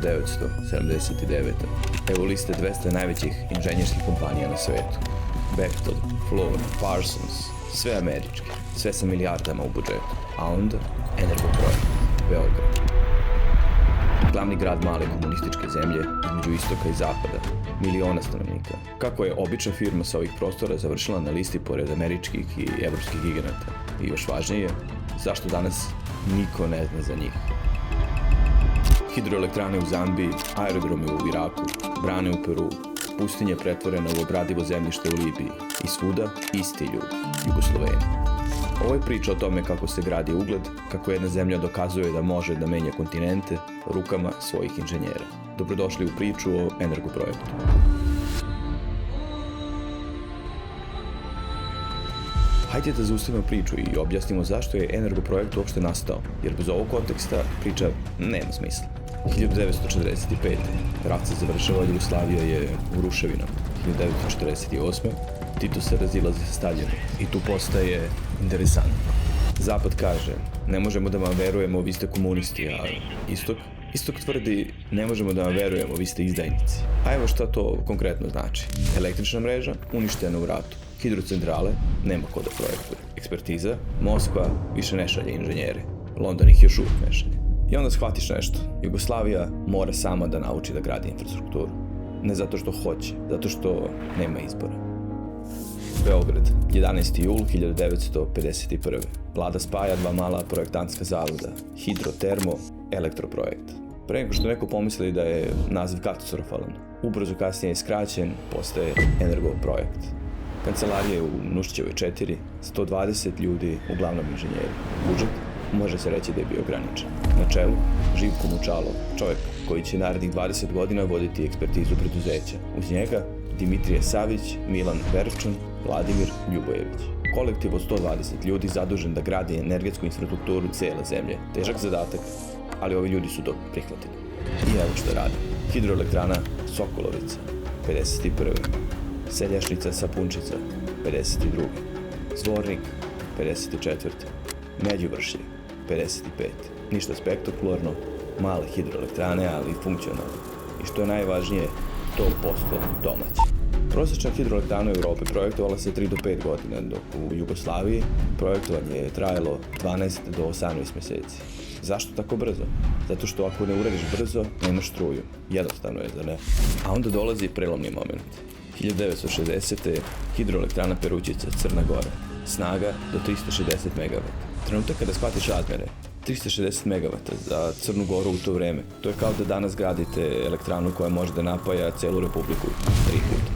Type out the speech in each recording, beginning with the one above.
Projektu, 1979. Evo liste 200 najvećih inženjerskih kompanija na svetu. Bechtel, Fluor, Parsons, sve američke, sve sa milijardama u budžetu. A onda Energoprojekt, Beograd. Glavni grad male komunističke zemlje između istoka i zapada, miliona stanovnika. Kako je obična firma sa ovih prostora završila na listi pored američkih i evropskih giganata? I još važnije, zašto danas niko ne zna za njih? Hidroelektrane u Zambiji, aerodromi u Iraku, brane u Peru, pustinje pretvorene u obradivo zemljište u Libiji i svuda isti ljudi, Jugosloveni. Ovo je priča o tome kako se gradi ugled, kako jedna zemlja dokazuje da može da menja kontinente rukama svojih inženjera. Dobrodošli u priču o Energoprojektu. Hajde da zaustavimo priču i objasnimo zašto je Energoprojekt uopšte nastao, jer bez ovog konteksta priča nema smisla. 1945. rat se završava, Jugoslavija je u ruševinama. 1948. Tito se razilazi sa Staljinom i tu postaje interesantno. Zapad kaže, ne možemo da vam verujemo, vi ste komunisti, a Istok tvrdi, ne možemo da vam verujemo, vi ste izdajnici. A evo šta to konkretno znači. Električna mreža uništena u ratu. Hidrocentrale nema ko da projektuje. Ekspertiza, Moskva više ne šalje inženjere. London ih još uvijek ne šalje. I onda shvatiš nešto. Jugoslavija mora sama da nauči da gradi infrastrukturu. Ne zato što hoće, zato što nema izbora. Beograd, 11. jul 1951. Vlada spaja dva mala projektantska zavoda, Hidro, Termo, Elektroprojekt. Pre nego što neko pomisli da je naziv katastrofalan, ubrzo kasnije je skraćen, postaje Energoprojekt. Kancelarija je u Nušćevoj 4, 120 ljudi, uglavnom inženjeri. Budžet može se reći da je bio ograničen. Na čelu, Živko Mučalov, čovjek koji će narednih 20 godina voditi ekspertizu preduzeća. Uz njega Dimitrije Savić, Milan Verčan, Vladimir Ljubojević. Kolektiv od 120 ljudi zadužen da gradi energetsku infrastrukturu cijele zemlje. Težak zadatak, ali ovi ljudi su to prihvatili. I evo što radi. Hidroelektrana Sokolovica, 51. Seljašnica Sapunčica, 52. Zvornik, 54. Međuvršje, 55. Ništa spektakularno, male hidroelektrane, ali funkcionalne. I što je najvažnije, 100% domaće. Prosječna hidroelektrana u Europi projektovala se 3 do 5 godina, dok u Jugoslaviji projektovanje je trajalo 12 do 18 mjeseci. Zašto tako brzo? Zato što ako ne uradiš brzo, nemaš struju. Jednostavno je, da ne? A onda dolazi prelomni moment. 1960. hidroelektrana Perućica, Crna Gora. Snaga do 360 MW. Trenutak kada shvatiš razmere, 360 MW za Crnu Goru u to vreme. To je kao da danas gradite elektranu koja može da napaja celu Republiku 3 puta.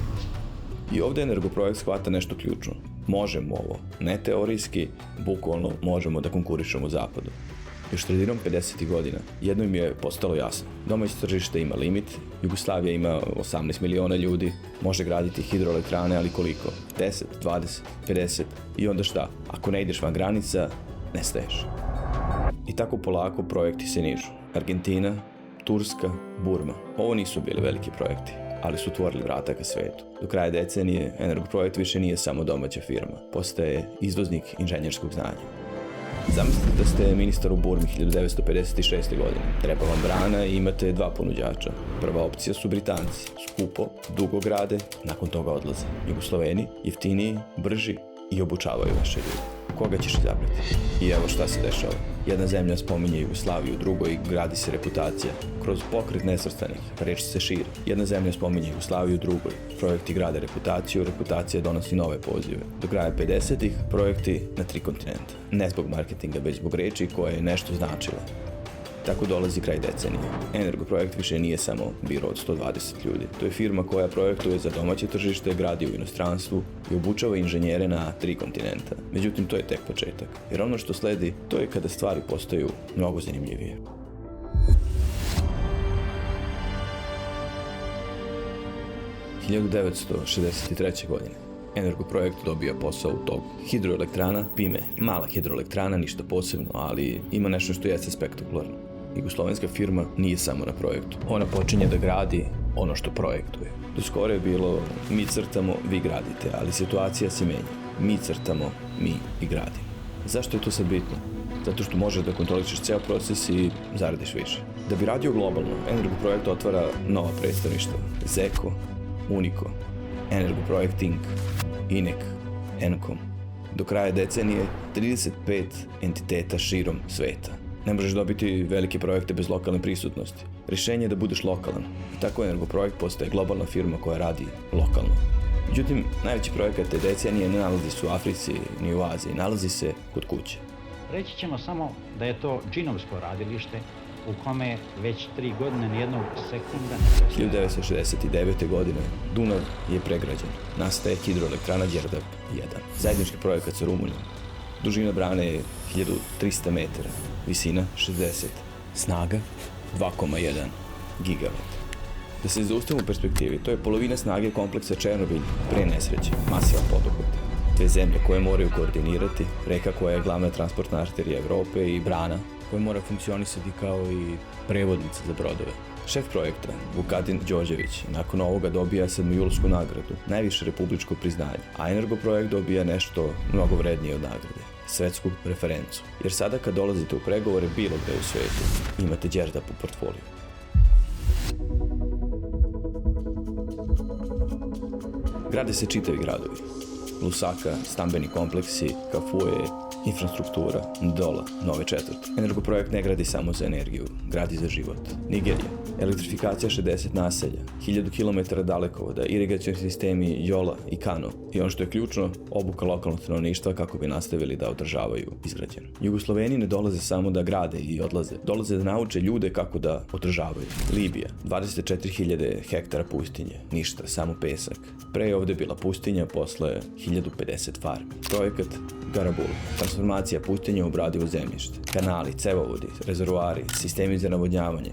I ovdje Energoprojekt shvata nešto ključno. Možemo ovo, ne teorijski, bukvalno možemo da konkurišemo Zapadu. Još sredinom 50. godina jedno im je postalo jasno. Domaće tržište ima limit, Jugoslavija ima 18 miliona ljudi, može graditi hidroelektrane, ali koliko? 10, 20, 50 i onda šta? Ako ne ideš van granica, nestaješ. I tako polako projekti se nižu. Argentina, Turska, Burma. Ovo nisu bili veliki projekti, ali su otvorili vrata ka svetu. Do kraja decenije Energoprojekt više nije samo domaća firma, postaje izvoznik inženjerskog znanja. Zamislite da ste ministar u Burmi 1956. godine. Treba vam brana i imate dva ponuđača. Prva opcija su Britanci. Skupo, dugo grade, nakon toga odlaze. Jugosloveni, jeftiniji, brži i obučavaju vaše ljude. Koga ćeš izabrati? I evo šta se dešava. Jedna zemlja spominje Jugoslaviju, drugoj gradi se reputacija. Kroz pokret nesvrstanih, reč se širi. Jedna zemlja spominje Jugoslaviju, drugoj. Projekti grade reputaciju, reputacija donosi nove pozive. Do kraja 50-ih projekti na 3 kontinenta. Ne zbog marketinga, već zbog reči koja je nešto značila. Tako dolazi kraj decenije. Energoprojekt više nije samo biro od 120 ljudi. To je firma koja projektuje za domaće tržište, gradi u inostranstvu i obučava inženjere na 3 kontinenta. Međutim, to je tek početak. Jer ono što sledi, to je kada stvari postaju mnogo zanimljivije. ...1963. godine. Energoprojekt dobija posao u togu. Hidroelektrana, Pime, mala hidroelektrana, ništa posebno, ali ima nešto što jeste spektakularno. Jugoslovenska firma nije samo na projektu. Ona počinje da gradi ono što projektuje. Do skoro je bilo mi crtamo, vi gradite, ali situacija se menja. Mi crtamo, mi i gradimo. Zašto je to sad bitno? Zato što možeš da kontrolišeš ceo proces i zaradiš više. Da bi radio globalno, Energoprojekt otvara nova predstavništva: ZECO, Unico, Energoprojekt Inc., INEC, Encom. Do kraja decenije 35 entiteta širom sveta. Ne možeš dobiti velike projekte bez lokalne prisutnosti. Rješenje je da budeš lokalan. I tako Energoprojekt postaje globalna firma koja radi lokalno. Međutim, najveći projekat te decenije ne nalazi se u Africi ni u Aziji, nalazi se kod kuće. Reći ćemo samo da je to džinovsko radilište u kome već 3 godine nijednog sekunda ne postoji. 1969. godine Dunav je pregrađen. Nastaje hidroelektrana Đerdap 1. Zajednički projekat sa Rumunijom. Dužina brane je 1300 metara, visina 60, snaga 2,1 gigavat. Da se zaustavimo u perspektivi, to je polovina snage kompleksa Černobilj pre nesreće, masivan poduhvat. Dve zemlje koje moraju koordinirati, reka koja je glavna transportna arterija Evrope i brana koja mora funkcionisati kao i prevodnica za brodove. Šef projekta, Vukatin Đorđević, nakon ovoga dobija 7. nagradu, najviše republičko priznanje, a Energoprojekt dobija nešto mnogo vrednije od nagrade, svetsku referencu. Jer sada kad dolazite u pregovore bilo gde u svetu, imate Đerdap u portfoliju. Grade se čitavi gradovi. Lusaka, stambeni kompleksi, kafuje, infrastruktura, Ndola, nove četvrte. Energoprojekt ne gradi samo za energiju, gradi za život. Nigerija, elektrifikacija 60 naselja, 1000 km dalekovoda, irigacioni sistemi Jola i Kano. I ono što je ključno, obuka lokalnog stanovništva kako bi nastavili da održavaju izgrađeno. Jugosloveni ne dolaze samo da grade i odlaze, dolaze da nauče ljude kako da održavaju. Libija, 24.000 hektara pustinje, ništa, samo pesak. Pre je ovde bila pustinja, posle 1050 farmi. Projekat Garabul, transformacija pustinja u obradivo zemljište, kanali, cevovodi, rezervoari, sistemi za navodnjavanje.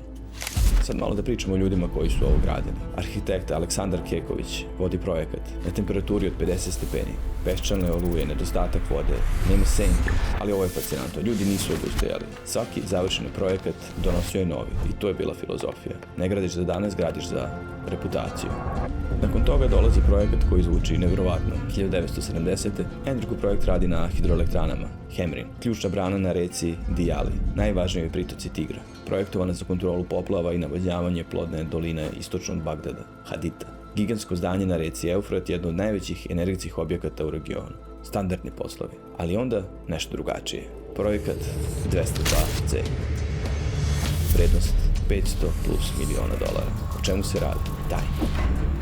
Sad malo da pričamo o ljudima koji su ovo gradili. Arhitekta Aleksandar Keković vodi projekat na temperaturi od 50 stepeni, peščane oluje, nedostatak vode, nema senke, ali ovo je fascinantno, ljudi nisu odustajali. Svaki završeni projekat donosio je novi i to je bila filozofija. Ne gradiš za danas, gradiš za reputaciju. Nakon toga dolazi projekat koji zvuči nevjerovatno. 1970. Energoprojekt radi na hidroelektranama Hemrin, ključna brana na reci Dijali, najvažnijoj pritoci Tigra, projektovana za kontrolu poplava i navodnjavanje plodne doline istočnog Bagdada, Hadita. Gigantsko zdanje na reci Eufrat je jedno od najvećih energetskih objekata u regionu. Standardni poslovi, ali onda nešto drugačije. Projekat 202C. Vrednost 500 plus miliona dolara. O čemu se radi? Tajno.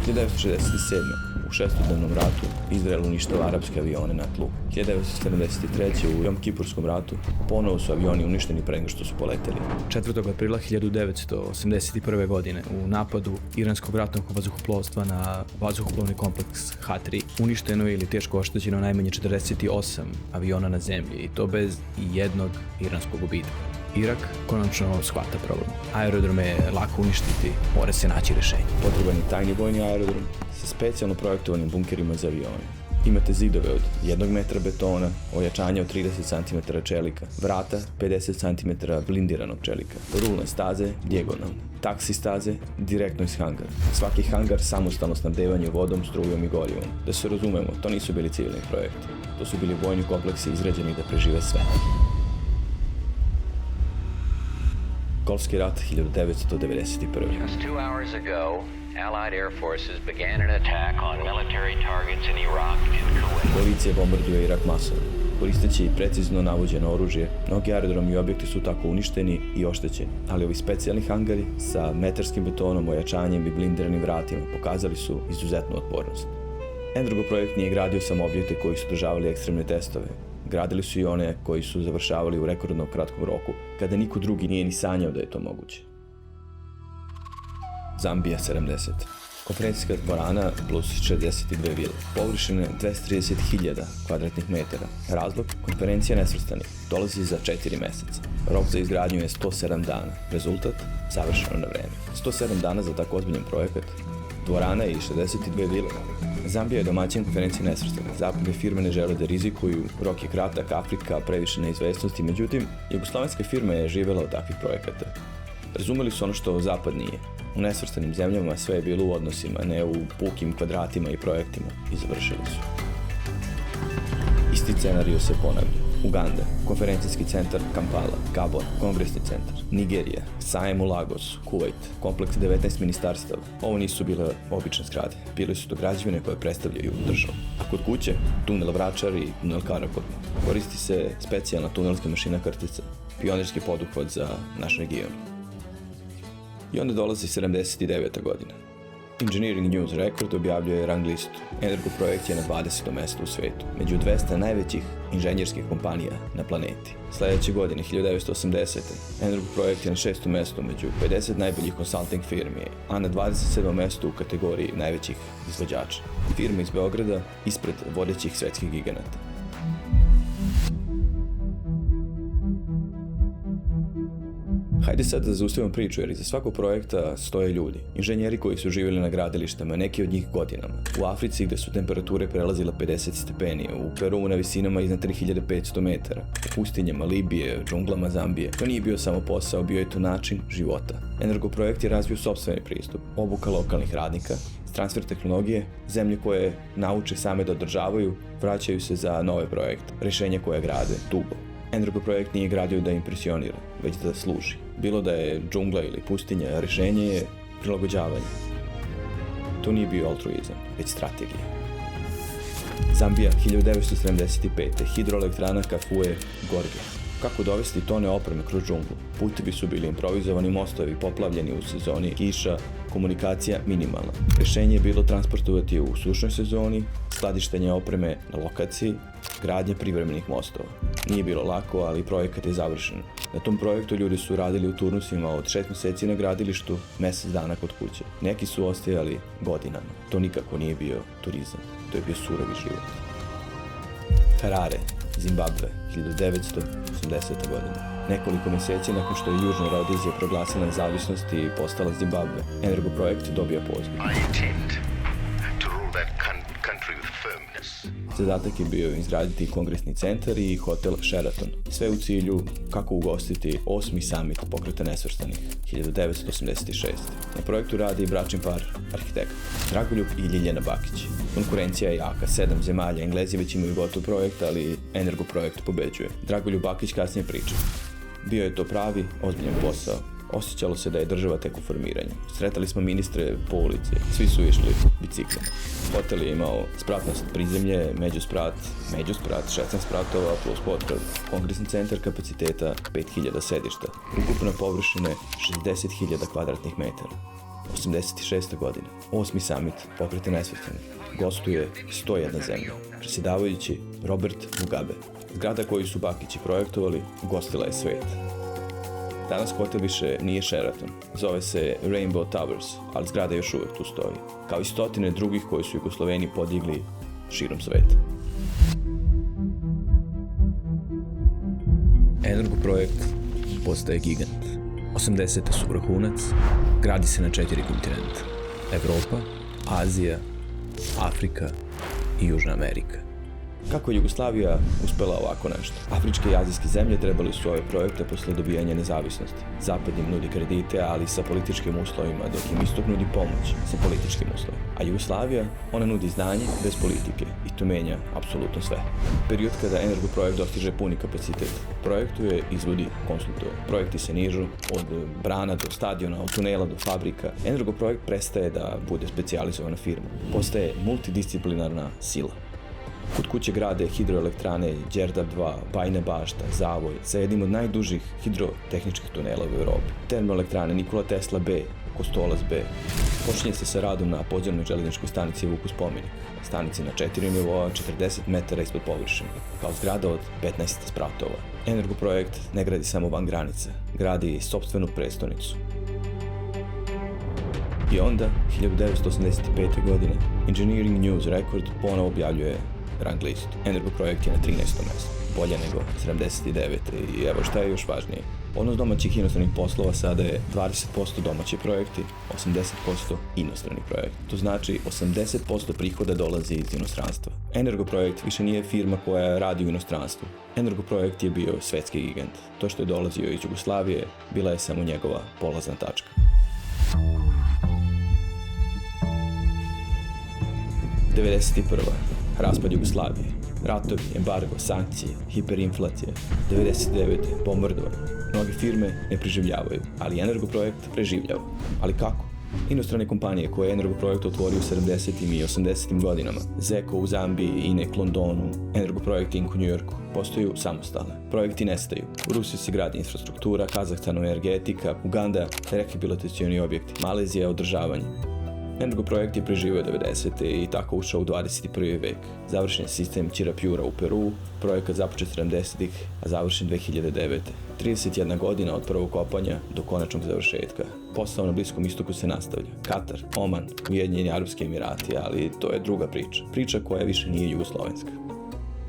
1967. u šestodnevnom ratu Izrael uništava arapske avione na tlu. 1973. u Jom Kipurskom ratu ponovo su avioni uništeni pre nego što su poleteli. 4. aprila 1981. godine u napadu iranskog ratnog vazduhoplovstva na vazduhoplovni kompleks H3 uništeno je ili teško oštećeno najmanje 48 aviona na zemlji i to bez jednog iranskog gubitka. Irak konačno shvata problem. Aerodrome je lako uništiti, mora se naći rešenje. Potreban je tajni vojni aerodrom sa specijalno projektovanim bunkerima za avione. Imate zidove od 1 metra betona, ojačanja od 30 cm čelika, vrata 50 cm blindiranog čelika, rulne staze dijagonalne, taksi staze direktno iz hangara. Svaki hangar samostalno snabdevanje vodom, strujom i gorivom. Da se razumemo, to nisu bili civilni projekti. To su bili vojni kompleksi izgrađeni da prežive sve. Golfski rat 1991. Just 2 hours ago, Allied air forces began an attack on military targets in Iraq and Kuwait. Policija bombarduje Irak masovno. Koristeći precizno navođeno oružje, mnogi aerodromi i objekti su tako uništeni i oštećeni, ali ovi specijalni hangari sa metarskim betonom, ojačanjem i blindiranim vratima pokazali su izuzetnu otpornost. Energoprojekt nije gradio samo objekte koji su održavali ekstremne testove. Gradili su i one koji su završavali u rekordno kratkom roku, kada niko drugi nije ni sanjao da je to moguće. Zambija 70. Konferencijska dvorana plus 62 vile. Površine 230.000 kvadratnih metara. Razlog? Konferencija nesvrstanih. Dolazi za 4 meseca. Rok za izgradnju je 107 dana. Rezultat? Završeno na vreme. 107 dana za tako ozbiljan projekat. Dvorana i 62 vile. Zambija je domaćin konferencije nesvrstanih. Zapadne firme ne žele da rizikuju, rok je kratak, Afrika previše neizvesnosti, međutim, jugoslovenska firma je živela od takvih projekata. Razumeli su ono što Zapad nije. U nesvrstanim zemljama sve je bilo u odnosima, ne u pukim kvadratima i projektima, i završili su. Isti scenario se ponavlja. Uganda, konferencijski centar Kampala, Gabon, kongresni centar, Nigerija, sajem u Lagosu, Kuvajt, kompleks 19 ministarstava. Ovo nisu bile obične zgrade, bile su to građevine koje predstavljaju državu. A kod kuće, tunel Vračar i tunel Karakol. Koristi se specijalna tunelska mašina krtica, pionirski poduhvat za naš region. I onda dolazi 79. godina. Engineering News Record objavljuje rang listu. Energoprojekt je na 20. mestu u svetu, među 200 najvećih inženjerskih kompanija na planeti. Sljedeće godine, 1980. Energoprojekt je na 6. mestu među 50 najboljih consulting firmi, a na 27. mestu u kategoriji najvećih izvođača. Firme iz Beograda ispred vodećih svetskih giganata. Hajde sad da zaustavimo priču, jer iza svakog projekta stoje ljudi. Inženjeri koji su živjeli na gradilištima, neki od njih godinama. U Africi gde su temperature prelazile 50 stepeni, u Peru na visinama iznad 3500 metara, u pustinjama Libije, džunglama Zambije. To nije bio samo posao, bio je to način života. Energoprojekt je razvio sopstveni pristup, obuka lokalnih radnika, transfer tehnologije, zemlje koje nauče same da održavaju, vraćaju se za nove projekte, rješenja koje grade dugo. Energoprojekt nije gradio da impresionira, već da služi. Bilo da je džungla ili pustinja, rješenje je prilagođavanje. To nije bio altruizam, već strategija. Zambija, 1975. Hidroelektrana Kafue Gorge. Kako dovesti tone opreme kroz džunglu? Putevi su bili improvizovani, mostovi poplavljeni u sezoni kiša, komunikacija minimalna. Rješenje je bilo transportovati u sušnoj sezoni, skladištenje opreme na lokaciji, gradnje privremenih mostova. Nije bilo lako, ali projekat je završen. Na tom projektu ljudi su radili u turnusima od 6 mjeseci na gradilištu, mjesec dana kod kuće. Neki su ostajali godinama. To nikako nije bio turizam, to je bio surovi život. Harare, Zimbabve, 1980. godina. Nekoliko mjeseci nakon što je Južna Rodizija proglasila nezavisnost i postala Zimbabve, Energoprojekt dobija poziv. Zadatak je bio izgraditi kongresni centar i hotel Sheraton, sve u cilju kako ugostiti 8. summit Pokreta nesvrstanih, 1986. Na projektu radi i bračni par arhitekta, Dragoljub i Ljiljana Bakić. Konkurencija je jaka, 7 zemalja, Englezi već imaju gotov projekt, ali Energoprojekt pobeđuje. Dragoljub Bakić kasnije priča. Bio je to pravi, ozbiljan posao. Osjećalo se da je država tek u formiranju. Sretali smo ministre po ulici, svi su išli biciklom. Hotel je imao spratnost prizemlje, međusprat, 16 spratova plus potkad, kongresni centar kapaciteta 5000 sedišta, ukupna površine 60.000 kvadratnih metara. 86. godina, 8. summit Pokreta nesvrstanih, gostuje 101 zemlja, predsjedavajući Robert Mugabe. Zgrada koju su Bakići projektovali ugostila je svet. Danas hotel više nije Sheraton, zove se Rainbow Towers, ali zgrada još uvijek tu stoji, kao i stotine drugih koji su Jugosloveni podigli širom sveta. Energoprojekt postaje gigant. 80. su vrhunac, gradi se na 4 kontinenta. Evropa, Azija, Afrika i Južna Amerika. Kako je Jugoslavija uspela ovako nešto? Afričke i azijske zemlje trebali su ove projekte posle dobijanja nezavisnosti. Zapad im nudi kredite, ali sa političkim uslovima, dok im istok nudi pomoć sa političkim uslovima. A Jugoslavija, ona nudi znanje bez politike i to menja apsolutno sve. Period kada Energoprojekt dostiže puni kapacitet. Projektuje, izvodi, konsultuje. Projekti se nižu od brana do stadiona, od tunela do fabrika. Energoprojekt prestaje da bude specijalizovana firma. Postaje multidisciplinarna sila. Kod kuće grade hidroelektrane Đerdap 2, Bajina Bašta, Zavoj, sa jednim od najdužih hidrotehničkih tunela u Europi. Termoelektrane Nikola Tesla B, Kostolac B. Počinje se sa radom na podzemnoj željezničkoj stanici Vuku Spomenik, stanici na 4 nivoa, 40 metara ispod površine, kao zgrada od 15 spratova. Energoprojekt ne gradi samo van granica, gradi sopstvenu prestonicu. I onda, 1985. godine, Engineering News Record ponovo objavljuje rang listu. Energoprojekt je na 13. mjestu, bolje nego 79. I evo šta je još važnije. Odnos domaćih i inostranih poslova sada je 20% domaći projekti, 80% inostrani projekti. To znači 80% prihoda dolazi iz inostranstva. Energoprojekt više nije firma koja radi u inostranstvu. Energoprojekt je bio svetski gigant. To što je dolazio iz Jugoslavije bila je samo njegova polazna tačka. 91. Raspad Jugoslavije. Ratovi, embargo, sankcije, hiperinflacija, 99. bombardovanje. Mnoge firme ne preživljavaju, ali Energoprojekt preživljava. Ali kako? Inostrane kompanije koje je Energoprojekt otvorio u 70. i 80. godinama, Zeko u Zambiji, INEC Londonu, Energoprojekt Inc. u New Yorku, postaju samostalne. Projekti nestaju. U Rusiji se gradi infrastruktura, Kazahstanu energetika, Uganda rehabilitacioni objekti, Malezija održavanje. Energoprojekt je preživio 90. i tako ušao u 21. vek. Završen je sistem Čirapjura u Peru, projekat započet 70. a završen 2009. 31 godina od prvog kopanja do konačnog završetka. Posao na Bliskom istoku se nastavlja. Katar, Oman, Ujedinjeni Arapski Emirati, ali to je druga priča. Priča koja više nije jugoslovenska.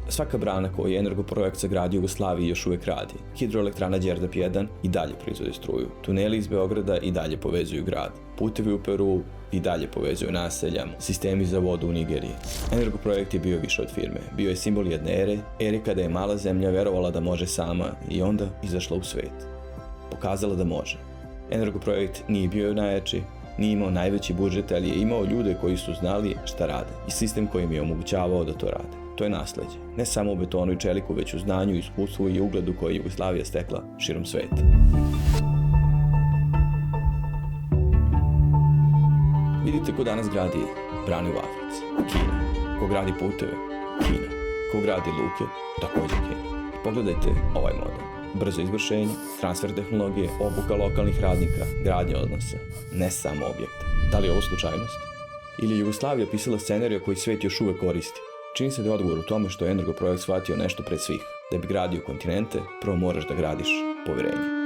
Svaka brana koju je Energoprojekt sagradio u Jugoslaviji još uvijek radi. Hidroelektrana Đerdap 1 i dalje proizvodi struju. Tuneli iz Beograda i dalje povezuju grad. Putevi u Peru i dalje povezuju naselja, sistemi za vodu u Nigeriji. Energoprojekt je bio više od firme. Bio je simbol jedne ere kada je mala zemlja verovala da može sama i onda izašla u svet. Pokazala da može. Energoprojekt nije bio najjači, nije imao najveći budžet, ali je imao ljude koji su znali šta rade i sistem koji im je omogućavao da to rade. To je nasleđe. Ne samo u betonu i čeliku, već u znanju, iskustvu i ugledu koje je Jugoslavija stekla širom sveta. Vidite ko danas gradi brane u Africi. Kina. Ko gradi puteve? Kina. Ko gradi luke? Također Kina. Pogledajte ovaj model. Brzo izvršenje, transfer tehnologije, obuka lokalnih radnika, gradnja odnosa. Ne samo objekta. Da li je ovo slučajnost? Ili je Jugoslavija pisala scenarij koji svet još uvek koristi? Čini se da je odgovor u tome što je Energoprojekt shvatio nešto pre svih. Da bi gradio kontinente, prvo moraš da gradiš poverenje.